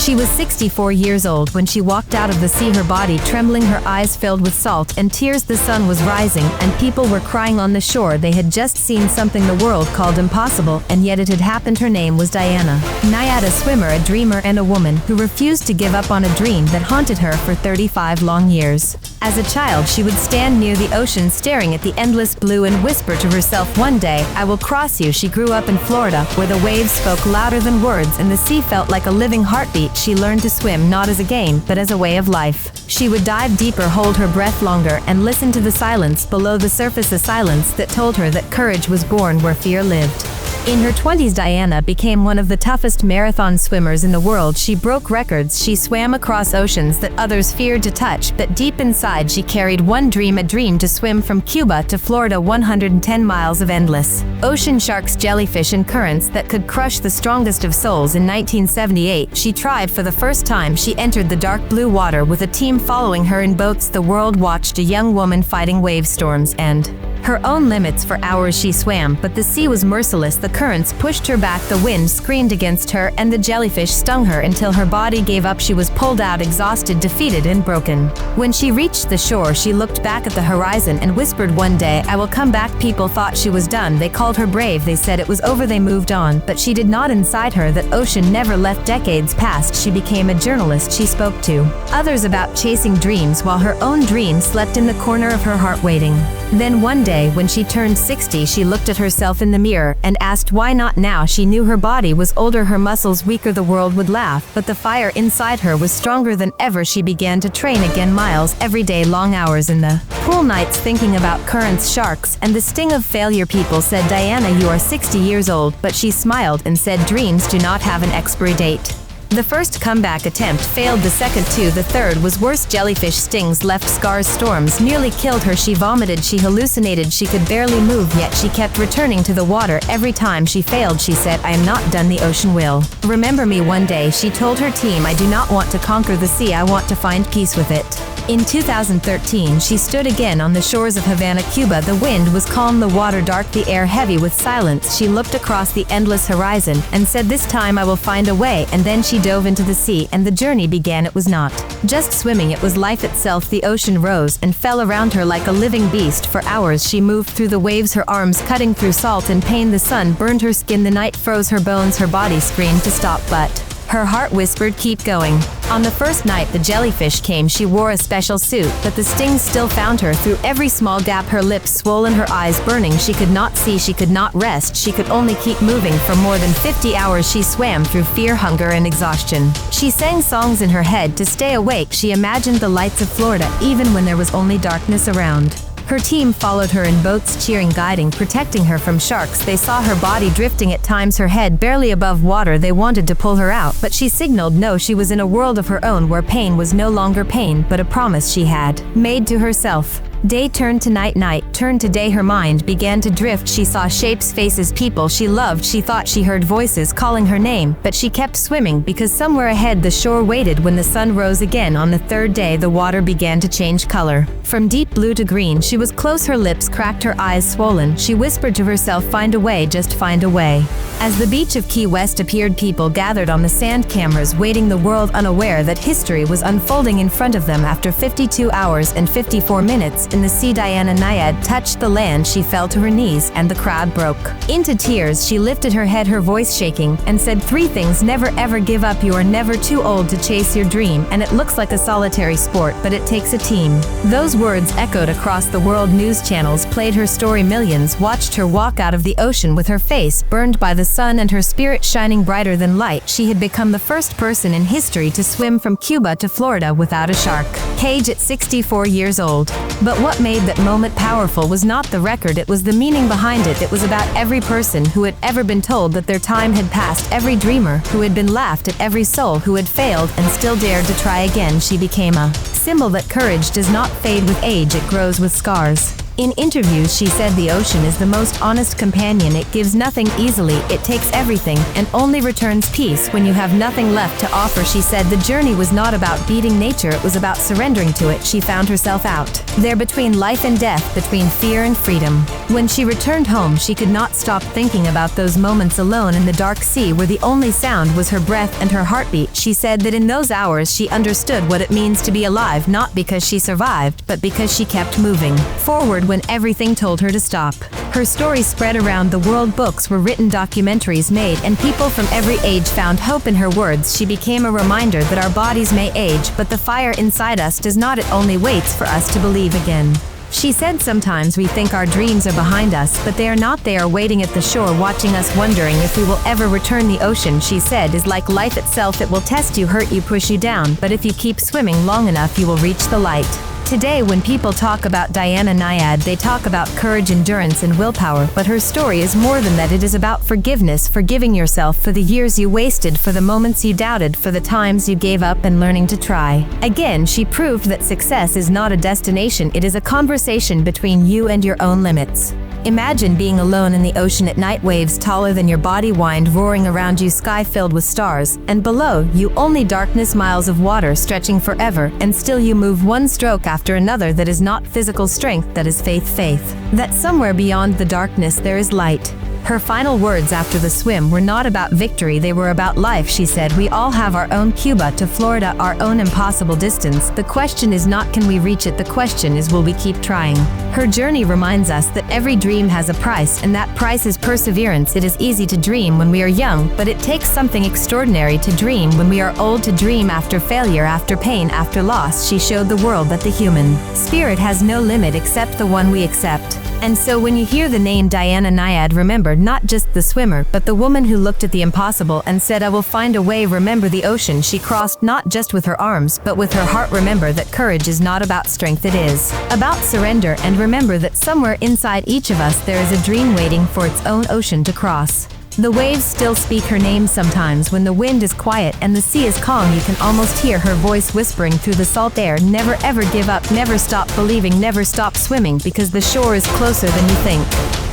She was 64 years old when she walked out of the sea, her body trembling, her eyes filled with salt and tears. The sun was rising, and people were crying on the shore. They had just seen something the world called impossible, and yet it had happened. Her name was Diana. Nyad, a swimmer, a dreamer, and a woman who refused to give up on a dream that haunted her for 35 long years. As a child, she would stand near the ocean staring at the endless blue and whisper to herself, "One day, I will cross you." She grew up in Florida, where the waves spoke louder than words and the sea felt like a living heartbeat. She learned to swim not as a game, but as a way of life. She would dive deeper, hold her breath longer, and listen to the silence below the surface, a silence that told her that courage was born where fear lived. In her 20s, Diana became one of the toughest marathon swimmers in the world. She broke records, she swam across oceans that others feared to touch, but deep inside she carried one dream, a dream to swim from Cuba to Florida, 110 miles of endless ocean, sharks, jellyfish, and currents that could crush the strongest of souls. In 1978, she tried for the first time. She entered the dark blue water with a team following her in boats. The world watched, a young woman fighting wave storms and her own limits. For hours she swam, but the sea was merciless. The currents pushed her back, the wind screamed against her, and the jellyfish stung her until her body gave up. She was pulled out, exhausted, defeated, and broken. When she reached the shore, she looked back at the horizon and whispered, "One day, I will come back." People thought she was done. They called her brave. They said it was over. They moved on. But she did not. Inside her, that ocean never left. Decades passed. She became a journalist. She spoke to others about chasing dreams while her own dream slept in the corner of her heart, waiting. Then one day, when she turned 60, she looked at herself in the mirror and asked, why not now? She knew her body was older, her muscles weaker. The world would laugh, but the fire inside her was stronger than ever. She began to train again, miles every day, long hours in the pool, nights thinking about currents, sharks, and the sting of failure. People said, "Diana, you are 60 years old," but she smiled and said, "Dreams do not have an expiry date." The first comeback attempt failed, the second too, the third was worse. Jellyfish stings left scars, storms nearly killed her. She vomited, she hallucinated, she could barely move, yet she kept returning to the water. Every time she failed, she said, "I am not done. The ocean will remember me one day." She told her team, "I do not want to conquer the sea, I want to find peace with it." In 2013, she stood again on the shores of Havana, Cuba. The wind was calm, the water dark, the air heavy with silence. She looked across the endless horizon and said, "This time I will find a way." And then she dove into the sea, and the journey began. It was not just swimming, it was life itself. The ocean rose and fell around her like a living beast. For hours she moved through the waves, her arms cutting through salt and pain. The sun burned her skin, the night froze her bones. Her body screamed to stop, but her heart whispered, "Keep going." On the first night the jellyfish came, she wore a special suit, but the stings still found her through every small gap. Her lips swollen, her eyes burning. She could not see, she could not rest. She could only keep moving. For more than 50 hours she swam through fear, hunger, and exhaustion. She sang songs in her head to stay awake. She imagined the lights of Florida, even when there was only darkness around. Her team followed her in boats, cheering, guiding, protecting her from sharks. They saw her body drifting at times, her head barely above water. They wanted to pull her out, but she signaled no. She was in a world of her own where pain was no longer pain, but a promise she had made to herself. Day turned to night, night turned to day. Her mind began to drift. She saw shapes, faces, people she loved. She thought she heard voices calling her name, but she kept swimming because somewhere ahead the shore waited. When the sun rose again on the third day, the water began to change color. From deep blue to green, she was close, her lips cracked, her eyes swollen. She whispered to herself, "Find a way, just find a way." As the beach of Key West appeared, people gathered on the sand, cameras waiting, the world unaware that history was unfolding in front of them. After 52 hours and 54 minutes in the sea, Diana Nyad touched the land. She fell to her knees, and the crowd broke into tears. She lifted her head, her voice shaking, and said 3 things. Never ever give up. You are never too old to chase your dream, and it looks like a solitary sport, but it takes a team. Those words echoed across the world. News channels played her story. Millions watched her walk out of the ocean with her face burned by the sun and her spirit shining brighter than light. She had become the first person in history to swim from Cuba to Florida without a shark cage at 64 years old. But what made that moment powerful was not the record, it was the meaning behind it. It was about every person who had ever been told that their time had passed, every dreamer who had been laughed at, every soul who had failed and still dared to try again. She became a symbol that courage does not fade with age, it grows with scars. In interviews she said the ocean is the most honest companion. It gives nothing easily, it takes everything, and only returns peace when you have nothing left to offer. She said the journey was not about beating nature, it was about surrendering to it. She found herself out there between life and death, between fear and freedom. When she returned home, she could not stop thinking about those moments alone in the dark sea where the only sound was her breath and her heartbeat. She said that in those hours she understood what it means to be alive, not because she survived, but because she kept moving forward when everything told her to stop. Her story spread around the world, books were written, documentaries made, and people from every age found hope in her words. She became a reminder that our bodies may age, but the fire inside us does not. It only waits for us to believe again. She said sometimes we think our dreams are behind us, but they are not. They are waiting at the shore, watching us, wondering if we will ever return. The ocean, she said, is like life itself. It will test you, hurt you, push you down, but if you keep swimming long enough, you will reach the light. Today, when people talk about Diana Nyad, they talk about courage, endurance, and willpower, but her story is more than that. It is about forgiveness, forgiving yourself for the years you wasted, for the moments you doubted, for the times you gave up, and learning to try again. She proved that success is not a destination, it is a conversation between you and your own limits. Imagine being alone in the ocean at night, waves taller than your body, wind roaring around you, sky filled with stars, and below you only darkness, miles of water stretching forever, and still you move one stroke after another. That is not physical strength, that is faith. That somewhere beyond the darkness there is light. Her final words after the swim were not about victory, they were about life. She said, we all have our own Cuba to Florida, our own impossible distance. The question is not can we reach it, the question is will we keep trying. Her journey reminds us that every dream has a price, and that price is perseverance. It is easy to dream when we are young, but it takes something extraordinary to dream when we are old, to dream after failure, after pain, after loss. She showed the world that the human spirit has no limit except the one we accept. And so when you hear the name Diana Nyad, remember not just the swimmer, but the woman who looked at the impossible and said, I will find a way. Remember the ocean she crossed not just with her arms, but with her heart. Remember that courage is not about strength, it is about surrender. And remember that somewhere inside each of us there is a dream waiting for its own ocean to cross. The waves still speak her name sometimes. When the wind is quiet and the sea is calm, you can almost hear her voice whispering through the salt air. Never ever give up, never stop believing, never stop swimming, because the shore is closer than you think.